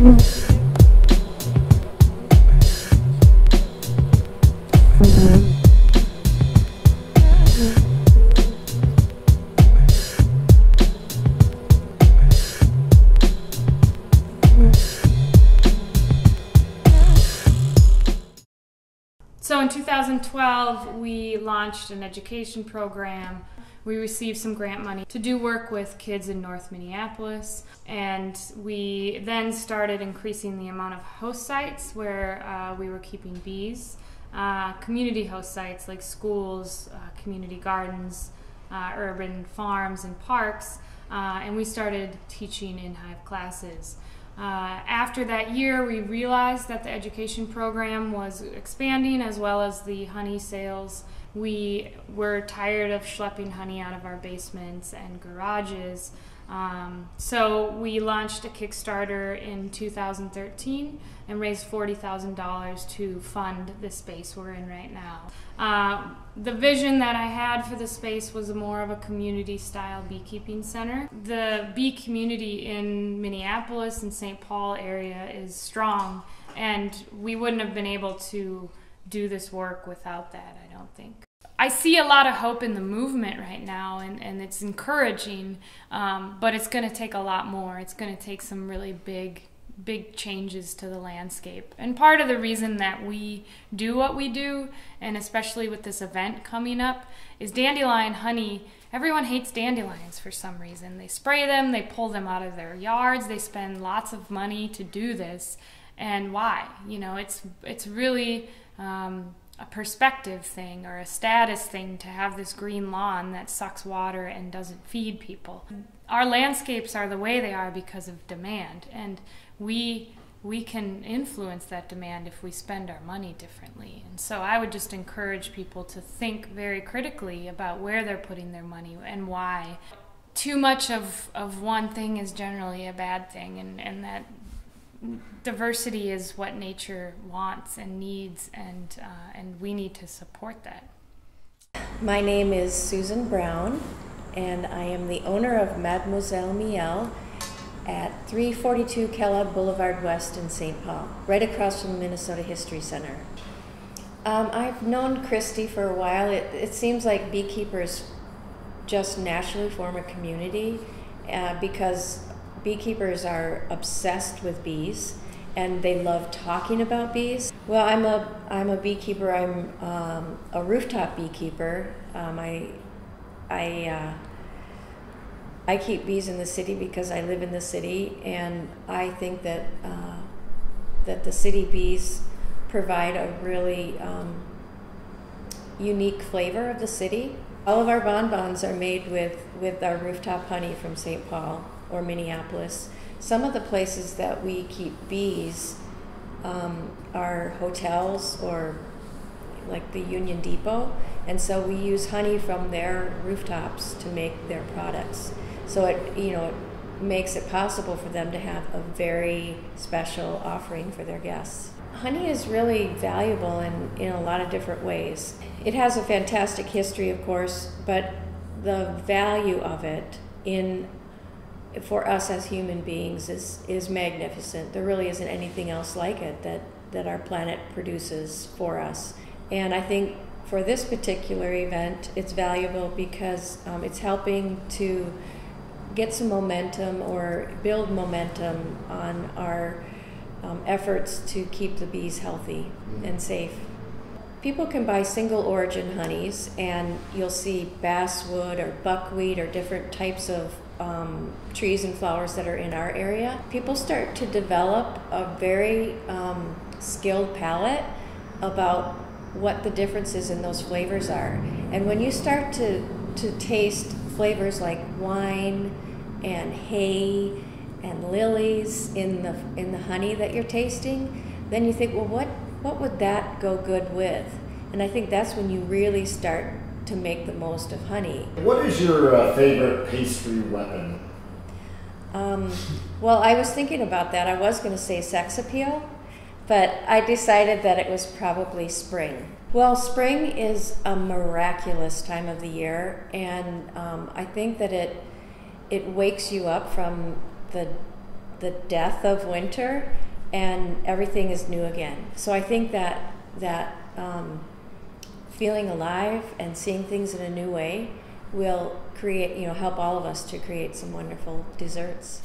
So in 2012, we launched an education program. We received some grant money to do work with kids in North Minneapolis, and we then started increasing the amount of host sites where we were keeping bees. Community host sites like schools, community gardens, urban farms and parks, and we started teaching in hive classes. After that year, we realized that the education program was expanding as well as the honey sales. We were tired of schlepping honey out of our basements and garages. So we launched a Kickstarter in 2013 and raised $40,000 to fund the space we're in right now. The vision that I had for the space was more of a community-style beekeeping center. The bee community in Minneapolis and St. Paul area is strong, and we wouldn't have been able to do this work without that, I don't think. I see a lot of hope in the movement right now, and it's encouraging, but it's going to take a lot more. It's going to take some really big changes to the landscape. And part of the reason that we do what we do, and especially with this event coming up, is dandelion honey. Everyone hates dandelions for some reason. They spray them, they pull them out of their yards, they spend lots of money to do this. And why? You know, it's really a perspective thing or a status thing to have this green lawn that sucks water and doesn't feed people. Our landscapes are the way they are because of demand, and we can influence that demand if we spend our money differently. And so I would just encourage people to think very critically about where they're putting their money and why. Too much of one thing is generally a bad thing, and that diversity is what nature wants and needs, and we need to support that. My name is Susan Brown, and I am the owner of Mademoiselle Meil at 342 Kellogg Boulevard West in St. Paul, right across from the Minnesota History Center. I've known Kristy for a while. It seems like beekeepers just naturally form a community because beekeepers are obsessed with bees and they love talking about bees. Well, I'm a beekeeper. I'm a rooftop beekeeper. I keep bees in the city because I live in the city, and I think that that the city bees provide a really unique flavor of the city. All of our bonbons are made with our rooftop honey from St. Paul or Minneapolis. Some of the places that we keep bees are hotels or like the Union Depot, and so we use honey from their rooftops to make their products. So it makes it possible for them to have a very special offering for their guests. Honey is really valuable in a lot of different ways. It has a fantastic history, of course, but the value of it for us as human beings is magnificent. There really isn't anything else like it that our planet produces for us. And I think for this particular event, it's valuable because it's helping to get some momentum or build momentum on our efforts to keep the bees healthy and safe. People can buy single origin honeys, and you'll see basswood or buckwheat or different types of trees and flowers that are in our area. People start to develop a very skilled palate about what the differences in those flavors are. And when you start to taste flavors like wine and hay and lilies in the honey that you're tasting, then you think, well, what would that go good with? And I think that's when you really start to make the most of honey. What is your favorite pastry weapon? Well, I was thinking about that. I was going to say sex appeal, but I decided that it was probably spring. Well, spring is a miraculous time of the year, and I think that it wakes you up from the the death of winter, and everything is new again. So I think that feeling alive and seeing things in a new way will create, help all of us to create some wonderful desserts.